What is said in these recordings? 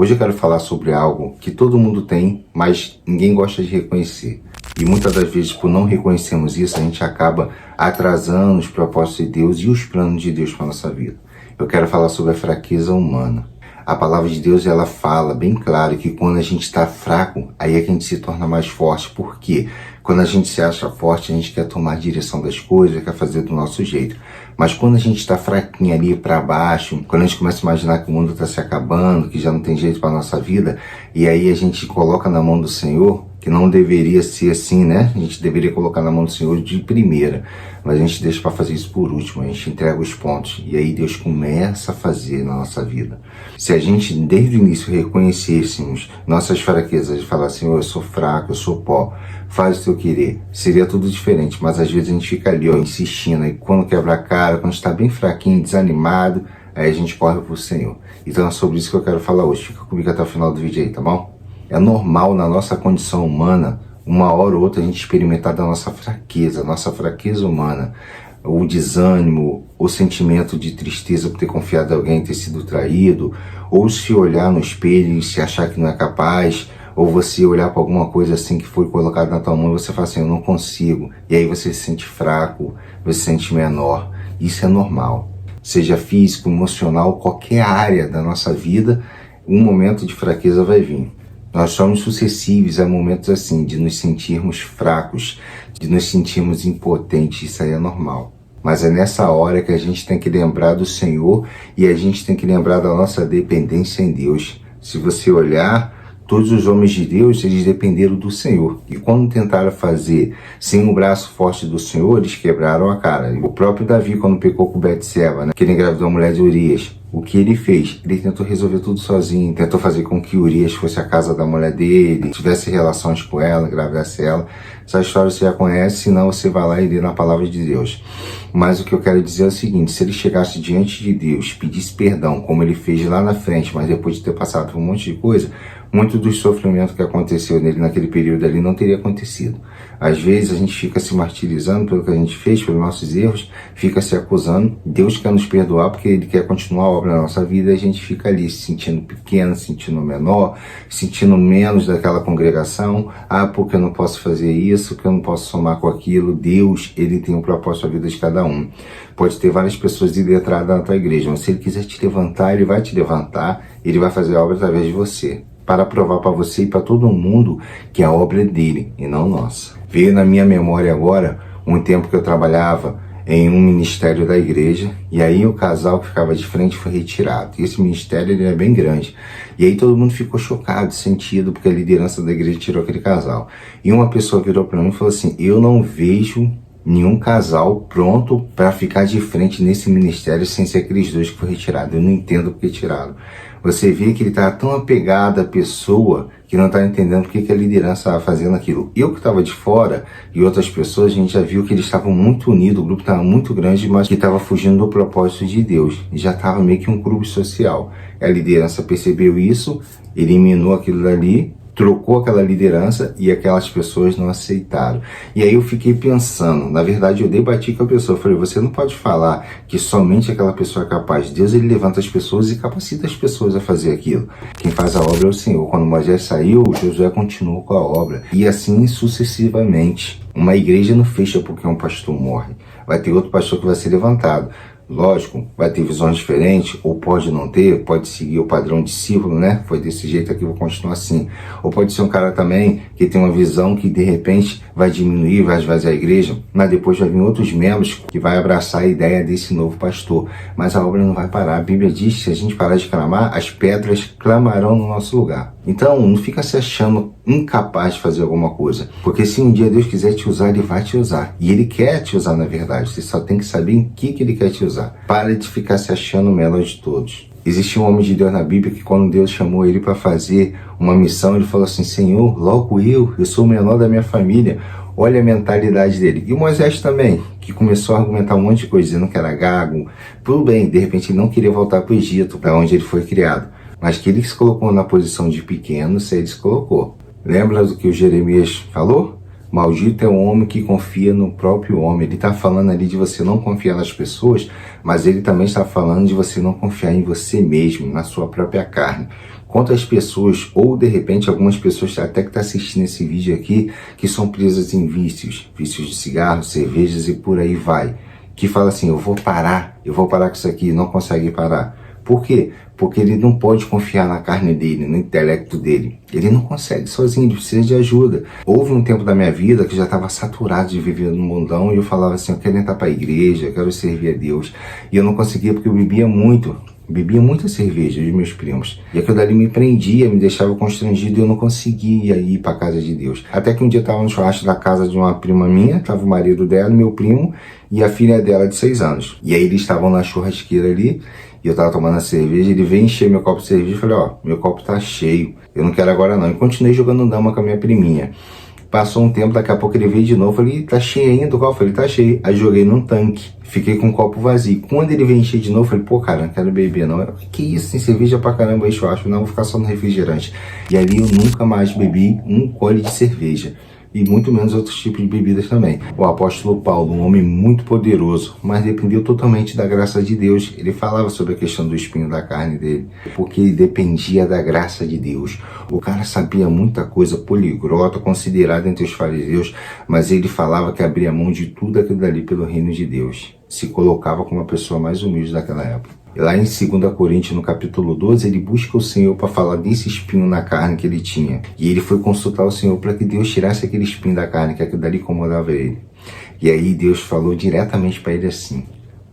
Hoje eu quero falar sobre algo que todo mundo tem, mas ninguém gosta de reconhecer. E muitas das vezes, por não reconhecermos isso, a gente acaba atrasando os propósitos de Deus e os planos de Deus para a nossa vida. Eu quero falar sobre a fraqueza humana. A palavra de Deus, ela fala bem claro que quando a gente está fraco, aí é que a gente se torna mais forte. Por quê? Quando a gente se acha forte, a gente quer tomar a direção das coisas, quer fazer do nosso jeito. Mas quando a gente está fraquinho ali para baixo, quando a gente começa a imaginar que o mundo está se acabando, que já não tem jeito para nossa vida, e aí a gente coloca na mão do Senhor, que não deveria ser assim, né? A gente deveria colocar na mão do Senhor de primeira, mas a gente deixa para fazer isso por último, a gente entrega os pontos, e aí Deus começa a fazer na nossa vida. Se a gente, desde o início, reconhecêssemos nossas fraquezas e falar assim, eu sou fraco, eu sou pó, faz o teu querer, seria tudo diferente, mas às vezes a gente fica ali, insistindo, e quando quebra a cara, quando está bem fraquinho, desanimado, aí a gente corre pro Senhor. Então é sobre isso que eu quero falar hoje, fica comigo até o final do vídeo aí, tá bom? É normal na nossa condição humana, uma hora ou outra a gente experimentar da nossa fraqueza humana, o desânimo, o sentimento de tristeza por ter confiado em alguém, ter sido traído, ou se olhar no espelho e se achar que não é capaz, ou você olhar para alguma coisa assim que foi colocada na tua mão e você fala assim, eu não consigo, e aí você se sente fraco, você se sente menor. Isso é normal, seja físico, emocional, qualquer área da nossa vida, um momento de fraqueza vai vir. Nós somos suscetíveis a momentos assim, de nos sentirmos fracos, de nos sentirmos impotentes, isso aí é normal. Mas é nessa hora que a gente tem que lembrar do Senhor e a gente tem que lembrar da nossa dependência em Deus. Se você olhar, todos os homens de Deus, eles dependeram do Senhor. E quando tentaram fazer sem o braço forte do Senhor, eles quebraram a cara. O próprio Davi, quando pecou com Betseba, né, que ele engravidou a mulher de Urias, o que ele fez? Ele tentou resolver tudo sozinho, tentou fazer com que Urias fosse a casa da mulher dele, tivesse relações com ela, engravidasse ela. Essa história você já conhece, senão você vai lá e lê na palavra de Deus. Mas o que eu quero dizer é o seguinte, se ele chegasse diante de Deus, pedisse perdão, como ele fez lá na frente, mas depois de ter passado por um monte de coisa, muito do sofrimento que aconteceu nele naquele período ali não teria acontecido. Às vezes a gente fica se martirizando pelo que a gente fez, pelos nossos erros, fica se acusando. Deus quer nos perdoar porque Ele quer continuar a obra na nossa vida e a gente fica ali se sentindo pequeno, se sentindo menor, sentindo menos daquela congregação. Ah, porque eu não posso fazer isso, porque eu não posso somar com aquilo. Deus, Ele tem um propósito na vida de cada um. Pode ter várias pessoas iletradas na tua igreja, mas se Ele quiser te levantar, Ele vai te levantar, Ele vai fazer a obra através de você, para provar para você e para todo mundo que a obra é dele e não nossa. Veio na minha memória agora um tempo que eu trabalhava em um ministério da igreja e aí o casal que ficava de frente foi retirado. E esse ministério ele é bem grande. E aí todo mundo ficou chocado, sentido, porque a liderança da igreja tirou aquele casal. E uma pessoa virou para mim e falou assim, eu não vejo nenhum casal pronto para ficar de frente nesse ministério sem ser aqueles dois que foram retirados. Eu não entendo porque tiraram. Você vê que ele está tão apegado à pessoa que não está entendendo porque que a liderança estava fazendo aquilo. Eu que estava de fora e outras pessoas, a gente já viu que eles estavam muito unidos, o grupo estava muito grande, mas que estava fugindo do propósito de Deus. E já estava meio que um clube social. A liderança percebeu isso, eliminou aquilo dali, trocou aquela liderança e aquelas pessoas não aceitaram. E aí eu fiquei pensando, na verdade eu debati com a pessoa, eu falei, você não pode falar que somente aquela pessoa é capaz. Deus ele levanta as pessoas e capacita as pessoas a fazer aquilo. Quem faz a obra é o Senhor. Quando Moisés saiu, Josué continuou com a obra. E assim sucessivamente. Uma igreja não fecha porque um pastor morre. Vai ter outro pastor que vai ser levantado. Lógico, vai ter visões diferentes, ou pode não ter, pode seguir o padrão discípulo, né? Foi desse jeito aqui, vou continuar assim. Ou pode ser um cara também que tem uma visão que de repente vai diminuir, vai esvaziar a igreja, mas depois vai vir outros membros que vai abraçar a ideia desse novo pastor. Mas a obra não vai parar. A Bíblia diz que se a gente parar de clamar, as pedras clamarão no nosso lugar. Então, não fica se achando incapaz de fazer alguma coisa, porque se um dia Deus quiser te usar, Ele vai te usar. E Ele quer te usar na verdade, você só tem que saber em que Ele quer te usar. Para de ficar se achando o melhor de todos. Existe um homem de Deus na Bíblia que quando Deus chamou ele para fazer uma missão, ele falou assim, Senhor, logo eu sou o menor da minha família. Olha a mentalidade dele. E Moisés também, que começou a argumentar um monte de coisa, dizendo que era gago. Tudo bem, de repente ele não queria voltar para o Egito, para onde ele foi criado. Mas que ele se colocou na posição de pequeno, ele se colocou. Lembra do que o Jeremias falou? Maldito é o homem que confia no próprio homem. Ele está falando ali de você não confiar nas pessoas, mas ele também está falando de você não confiar em você mesmo, na sua própria carne. Quantas pessoas, ou de repente algumas pessoas até que estão assistindo esse vídeo aqui, que são presas em vícios de cigarros, cervejas e por aí vai, que fala assim, eu vou parar com isso aqui, não consegue parar. Por quê? Porque ele não pode confiar na carne dele, no intelecto dele. Ele não consegue sozinho, ele precisa de ajuda. Houve um tempo da minha vida que eu já estava saturado de viver no mundão e eu falava assim, eu quero entrar para a igreja, eu quero servir a Deus. E eu não conseguia porque eu bebia muita cerveja dos meus primos. E aquilo dali me prendia, me deixava constrangido e eu não conseguia ir para a casa de Deus. Até que um dia eu estava no churrasco da casa de uma prima minha, estava o marido dela, meu primo, e a filha dela de 6 anos. E aí eles estavam na churrasqueira ali, e eu tava tomando a cerveja, ele veio encher meu copo de cerveja e falei, ó, meu copo tá cheio, eu não quero agora não. E continuei jogando dama com a minha priminha. Passou um tempo, daqui a pouco ele veio de novo, falei, tá cheio ainda o copo? Falei, tá cheio. Aí joguei num tanque, fiquei com o copo vazio. Quando ele veio encher de novo, falei, pô, cara, não quero beber não. Eu, que isso, tem cerveja pra caramba, aí eu acho, não, vou ficar só no refrigerante. E ali eu nunca mais bebi um gole de cerveja. E muito menos outros tipos de bebidas também. O apóstolo Paulo, um homem muito poderoso, mas dependeu totalmente da graça de Deus. Ele falava sobre a questão do espinho da carne dele, porque ele dependia da graça de Deus. O cara sabia muita coisa, poliglota, considerado entre os fariseus, mas ele falava que abria mão de tudo aquilo dali pelo reino de Deus. Se colocava como a pessoa mais humilde daquela época. Lá em 2 Coríntios, no capítulo 12, ele busca o Senhor para falar desse espinho na carne que ele tinha. E ele foi consultar o Senhor para que Deus tirasse aquele espinho da carne, que aquilo dali incomodava ele. E aí Deus falou diretamente para ele assim,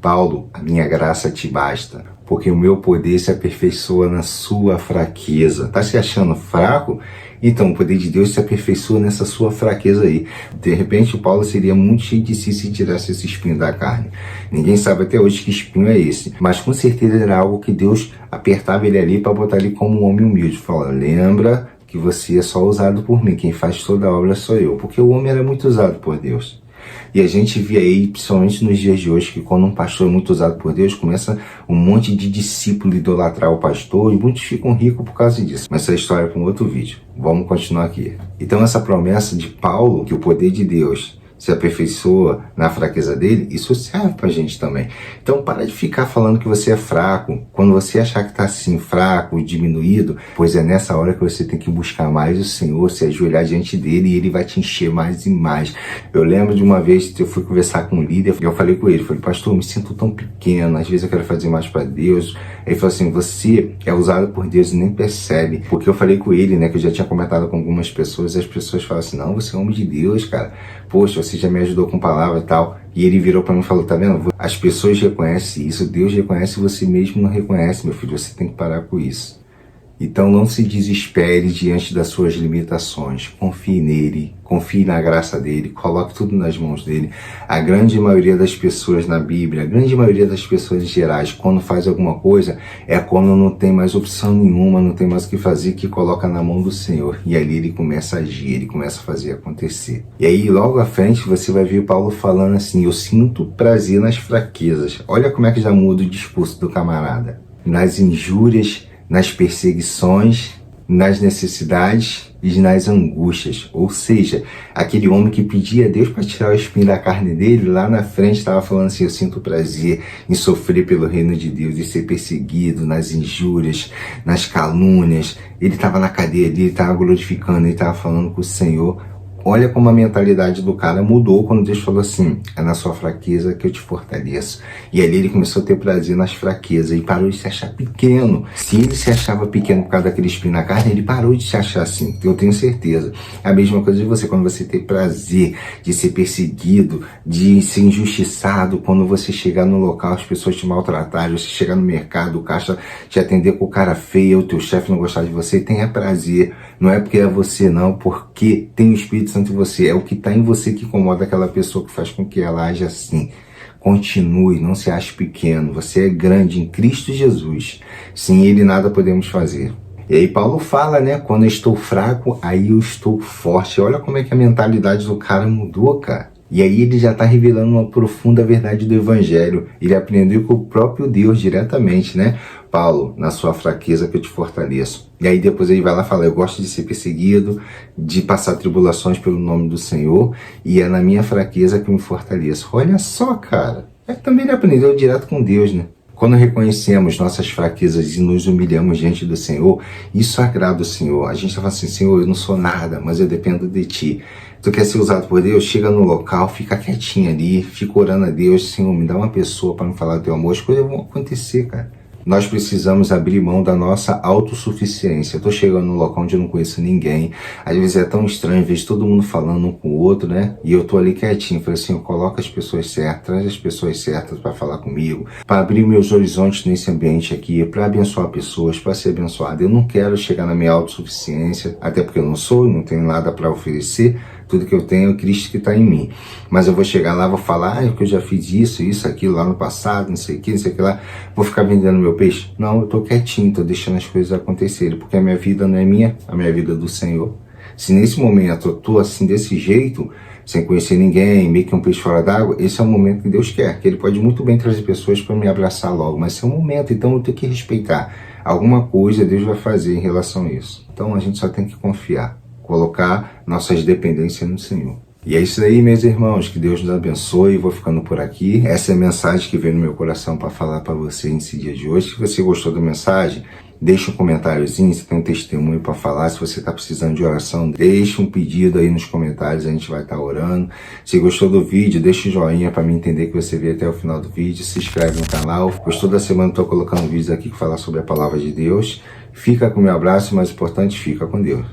Paulo, a minha graça te basta, porque o meu poder se aperfeiçoa na sua fraqueza. Tá se achando fraco? Então, o poder de Deus se aperfeiçoa nessa sua fraqueza aí. De repente, o Paulo seria muito cheio de si se tirasse esse espinho da carne. Ninguém sabe até hoje que espinho é esse. Mas com certeza era algo que Deus apertava ele ali para botar ele como um homem humilde. Fala, lembra que você é só usado por mim. Quem faz toda a obra sou eu. Porque o homem era muito usado por Deus. E a gente vê aí, principalmente nos dias de hoje, que quando um pastor é muito usado por Deus, começa um monte de discípulo idolatrar o pastor e muitos ficam ricos por causa disso. Mas essa história é para um outro vídeo. Vamos continuar aqui. Então essa promessa de Paulo, que o poder de Deus se aperfeiçoa na fraqueza dele, isso serve pra gente também. Então para de ficar falando que você é fraco, quando você achar que tá assim, fraco, diminuído, pois é nessa hora que você tem que buscar mais o Senhor, se ajoelhar diante dele e ele vai te encher mais e mais. Eu lembro de uma vez que eu fui conversar com um líder, e eu falei com ele, falei, pastor, eu me sinto tão pequeno, às vezes eu quero fazer mais para Deus. Ele falou assim, você é usado por Deus e nem percebe, porque eu falei com ele, né, que eu já tinha comentado com algumas pessoas, e as pessoas falam assim, não, você é homem de Deus, cara, poxa, você já me ajudou com palavra e tal. E ele virou para mim e falou, tá vendo? As pessoas reconhecem isso, Deus reconhece, você mesmo não reconhece, meu filho, você tem que parar com isso. Então não se desespere diante das suas limitações, confie nele, confie na graça dele, coloque tudo nas mãos dele. A grande maioria das pessoas na Bíblia, a grande maioria das pessoas em gerais, quando faz alguma coisa, é quando não tem mais opção nenhuma, não tem mais o que fazer, que coloca na mão do Senhor. E ali ele começa a agir, ele começa a fazer acontecer. E aí logo à frente você vai ver Paulo falando assim, eu sinto prazer nas fraquezas. Olha como é que já muda o discurso do camarada. Nas injúrias, nas perseguições, nas necessidades e nas angústias. Ou seja, aquele homem que pedia a Deus para tirar o espinho da carne dele, lá na frente estava falando assim, eu sinto prazer em sofrer pelo reino de Deus, de ser perseguido, nas injúrias, nas calúnias. Ele estava na cadeia dele, ele estava glorificando, ele estava falando com o Senhor. Olha como a mentalidade do cara mudou quando Deus falou assim, é na sua fraqueza que eu te fortaleço. E ali ele começou a ter prazer nas fraquezas e parou de se achar pequeno. Se ele se achava pequeno por causa daquele espinho na carne, ele parou de se achar assim, eu tenho certeza. É a mesma coisa de você, quando você tem prazer de ser perseguido, de ser injustiçado, quando você chegar no local, as pessoas te maltratarem, você chegar no mercado, o caixa te atender com o cara feio, o teu chefe não gostar de você, tenha prazer. Não é porque é você não, porque tem o Espírito Santo em você. É o que está em você que incomoda aquela pessoa, que faz com que ela age assim. Continue, não se ache pequeno. Você é grande em Cristo Jesus. Sem Ele nada podemos fazer. E aí Paulo fala, né? Quando eu estou fraco, aí eu estou forte. Olha como é que a mentalidade do cara mudou, cara. E aí ele já está revelando uma profunda verdade do Evangelho. Ele aprendeu com o próprio Deus diretamente, né? Paulo, na sua fraqueza que eu te fortaleço. E aí depois ele vai lá e fala, eu gosto de ser perseguido, de passar tribulações pelo nome do Senhor, e é na minha fraqueza que eu me fortaleço. Olha só, cara. Também ele aprendeu direto com Deus, né? Quando reconhecemos nossas fraquezas e nos humilhamos diante do Senhor, isso agrada o Senhor. A gente fala assim, Senhor, eu não sou nada, mas eu dependo de Ti. Tu quer ser usado por Deus? Chega no local, fica quietinho ali, fica orando a Deus, Senhor, me dá uma pessoa para me falar do Teu amor, as coisas vão acontecer, cara. Nós precisamos abrir mão da nossa autossuficiência. Eu tô chegando num local onde eu não conheço ninguém. Às vezes é tão estranho, vejo todo mundo falando um com o outro, né? E eu tô ali quietinho. Falei assim, eu coloco as pessoas certas, traz as pessoas certas para falar comigo, para abrir meus horizontes nesse ambiente aqui, para abençoar pessoas, para ser abençoado. Eu não quero chegar na minha autossuficiência, até porque eu não sou, não tenho nada para oferecer. Tudo que eu tenho é o Cristo que está em mim. Mas eu vou chegar lá, vou falar, que eu já fiz isso, aquilo lá no passado, não sei o que, não sei o que lá. Vou ficar vendendo meu peixe? Não, eu tô quietinho, tô deixando as coisas acontecerem, porque a minha vida não é minha, a minha vida é do Senhor. Se nesse momento eu tô assim, desse jeito, sem conhecer ninguém, meio que um peixe fora d'água, esse é o momento que Deus quer, que Ele pode muito bem trazer pessoas para me abraçar logo, mas esse é o momento, então eu tenho que respeitar. Alguma coisa Deus vai fazer em relação a isso. Então a gente só tem que confiar, colocar nossas dependências no Senhor. E é isso aí, meus irmãos, que Deus nos abençoe. Vou ficando por aqui. Essa é a mensagem que veio no meu coração para falar para você nesse dia de hoje. Se você gostou da mensagem, deixa um comentáriozinho, se tem um testemunho para falar. Se você está precisando de oração, deixa um pedido aí nos comentários, a gente vai estar orando. Se gostou do vídeo, deixa um joinha para mim entender que você veio até o final do vídeo. Se inscreve no canal. Gostou da semana, estou colocando vídeos aqui que falam sobre a palavra de Deus. Fica com o meu abraço, mais importante, fica com Deus.